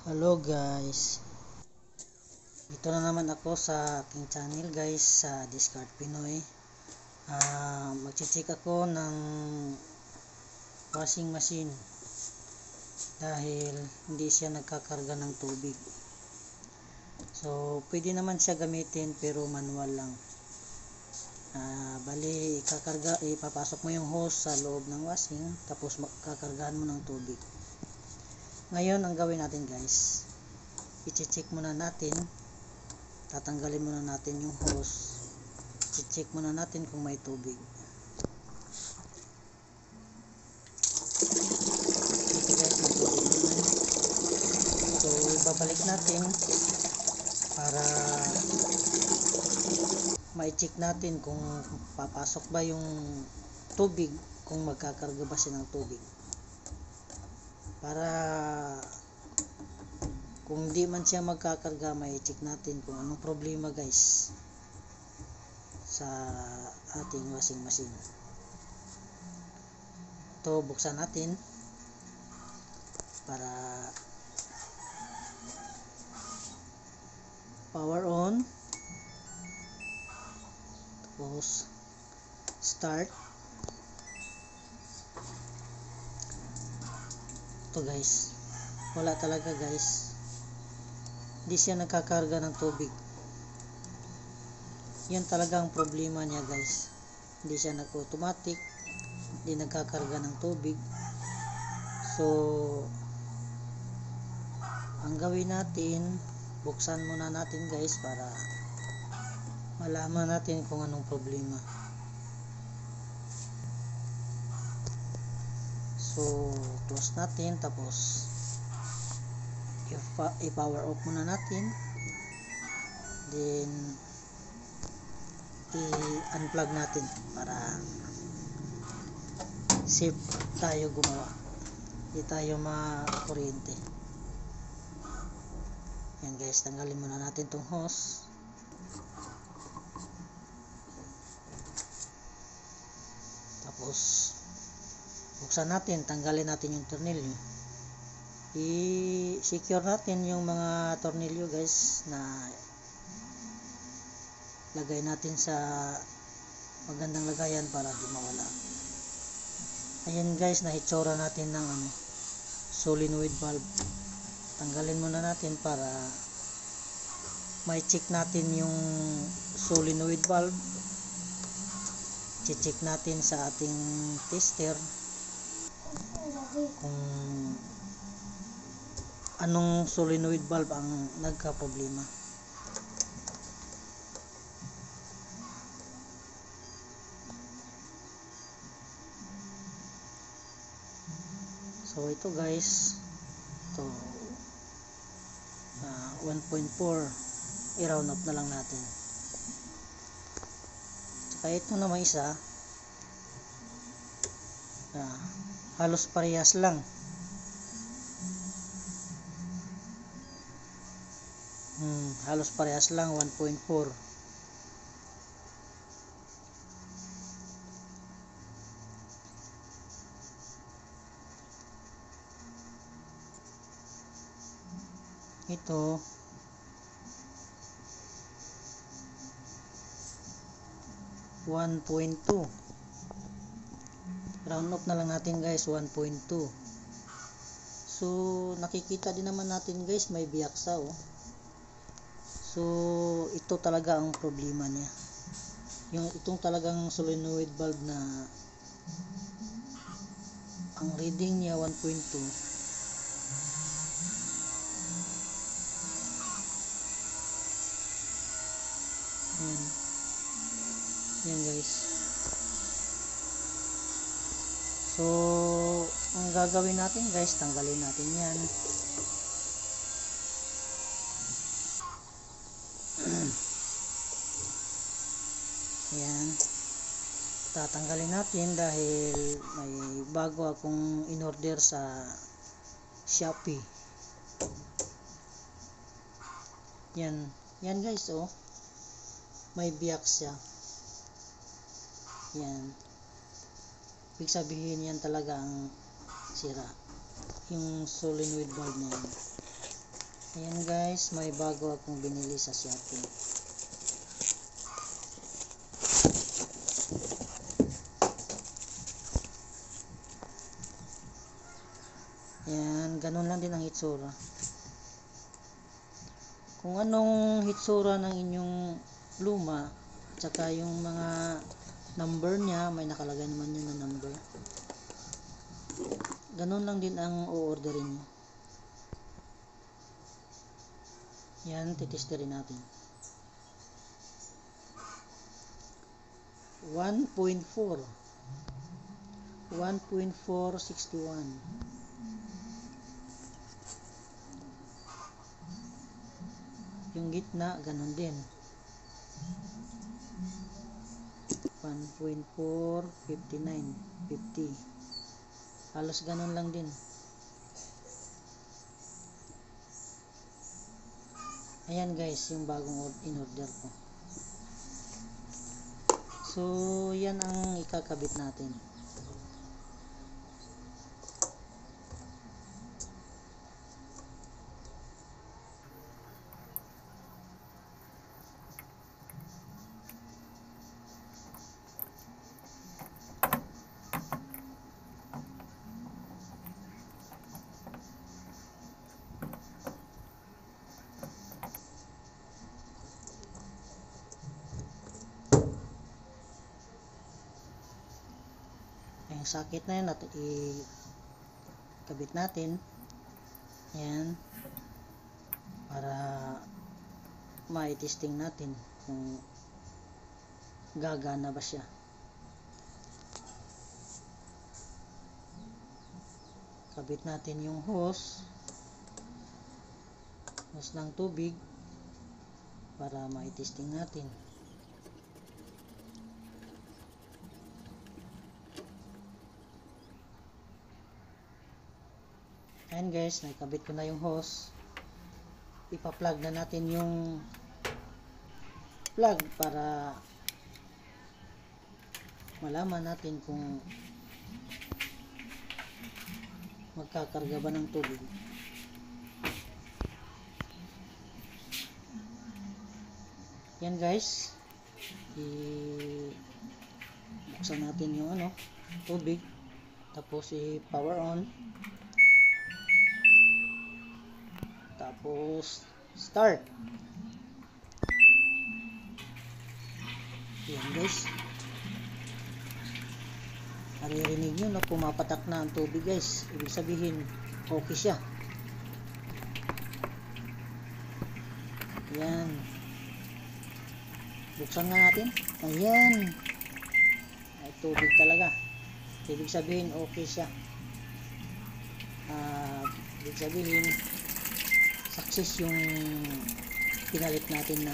Hello guys, ito na naman ako sa aking channel guys, sa Discard Pinoy. Magche-check ako ng washing machine dahil hindi siya nagkakarga ng tubig. So pwede naman siya gamitin pero manual lang. Bali ipapasok mo yung hose sa loob ng washing, tapos kakargahan mo ng tubig. Ngayon ang gawin natin guys, i-check muna natin, tatanggalin muna natin yung hose, i-check muna natin kung may tubig. Ito guys, may tubig naman. So ibabalik natin para ma-check natin kung papasok ba yung tubig, kung magkakarga ba siya ng tubig, para kung di man siya magkakarga, may check natin kung anong problema guys sa ating washing machine. Ito, buksan natin para power on, tapos start. Ito guys, wala talaga guys, hindi siya nagkakarga ng tubig. Yan talaga ang problema niya guys, hindi siya nag-automatic, hindi nagkakarga ng tubig. So ang gawin natin, buksan muna natin guys para malaman natin kung anong problema. So close natin, tapos i-power off muna natin, then i-unplug natin para safe tayo gumawa, hindi tayo makuryente. Yan guys, tanggalin muna natin tong hose. Tapos buksan natin, tanggalin natin yung tornilyo, i-secure natin yung mga tornilyo guys, na lagay natin sa magandang lagayan para di mawala. Ayan guys, nahitsura natin ng solenoid valve. Tanggalin muna natin para may check natin yung solenoid valve. Check natin sa ating tester kung anong solenoid valve ang nagka-problema. So ito guys, ito 1.4, i-round up na lang natin. Tsaka ito naman isa, halos parehas lang. Halos parehas lang, 1.4. Ito (1.2), round up na lang natin guys, 1.2. So nakikita din naman natin guys, may biyaksa So ito talaga ang problema niya, itong talagang solenoid valve na ang reading niya 1.2. Yan guys. So ang gagawin natin guys, tanggalin natin yan. Yan, tatanggalin natin dahil may bago akong in-order sa Shopee. Yan guys, may biyak siya. Yan, ibig sabihin yan talaga ang sira, yung solenoid valve na yan. Ayan guys, may bago akong binili sa Shopee. Ayan, ganun lang din ang hitsura. Kung anong hitsura ng inyong luma, tsaka yung mga number niya, may nakalagay naman yun na number. Ganun lang din ang o-orderin nyo. Yan, titesterin natin. 1.4 1.461. Yung gitna, ganun din. 1.459 50. Halos ganun lang din. Ayan guys, yung bagong in-order ko. So, yan ang ikakabit natin. Yung sakit na yun, ikabit natin. Yan. Para ma-testing natin kung gagana ba siya. Kabit natin yung hose ng tubig para ma-testing natin. Ayan guys, nakikabit ko na yung hose. Ipa-plug na natin yung plug para malaman natin kung magkakarga ba ng tubig. Yan guys, buksan natin yung tubig, tapos i-power on, tapos start. Yan guys, maririnig nyo na pumapatak na ang tubig guys, ibig sabihin okay siya. Yan, buksan nga natin. Ayan, ay tubig talaga, ibig sabihin okay siya. Ibig sabihin success yung pinalit natin na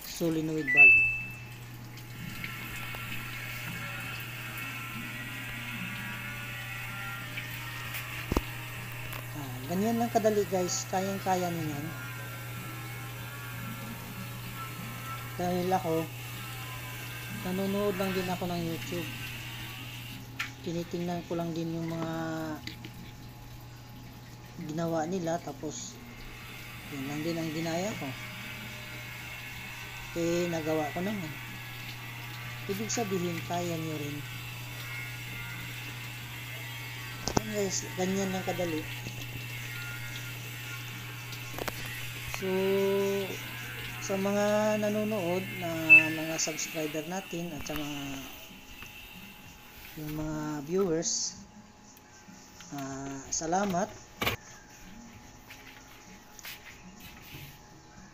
solenoid valve. Ganyan lang kadali guys, kayang-kaya niyan. Dahil ako, nanonood lang din ako ng YouTube. Tinitingnan ko lang din yung mga ginawa nila, tapos yun lang din ang ginaya ko. Nagawa ko naman. Ibig sabihin, kaya nyo rin. Yan guys, ganyan lang kadali. So, sa mga nanonood na mga subscriber natin at sa yung mga viewers, salamat.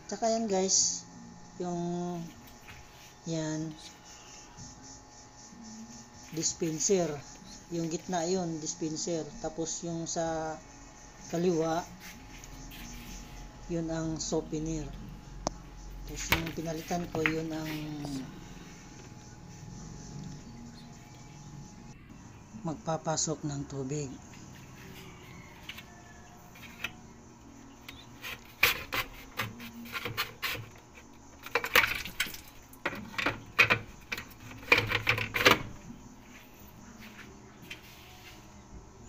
Tsaka yan guys, yung yan dispenser, yung gitna yun dispenser, tapos yung sa kaliwa yun ang souvenir. Tapos yung pinalitan ko, yun ang magpapasok ng tubig.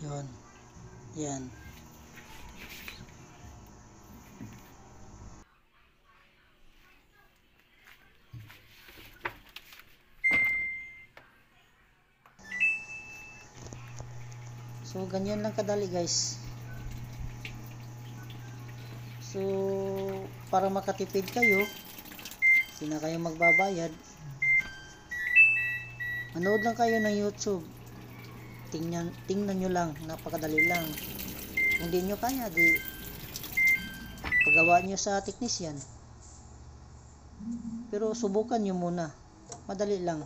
Yun. Yan. So ganyan lang kadali guys. So para makatipid kayo, hindi na kayo magbabayad, manood lang kayo ng YouTube. Tingnan nyo lang, napakadali lang. Kung di nyo kaya, di pagawa nyo sa technician. Pero subukan nyo muna, madali lang.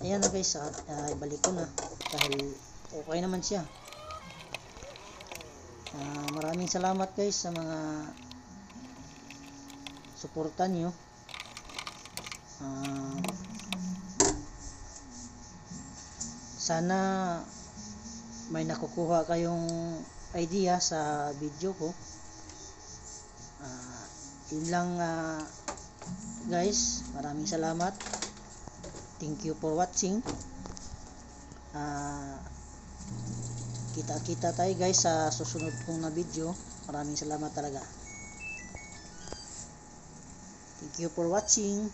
Ayan na guys, ibalik ko na dahil okay naman siya. Maraming salamat guys sa mga suportan nyo. Sana may nakukuha kayong idea sa video ko. Yun lang guys, maraming salamat. Thank you for watching. Kita-kita tayo guys sa susunod kong na video. Maraming salamat talaga. Thank you for watching.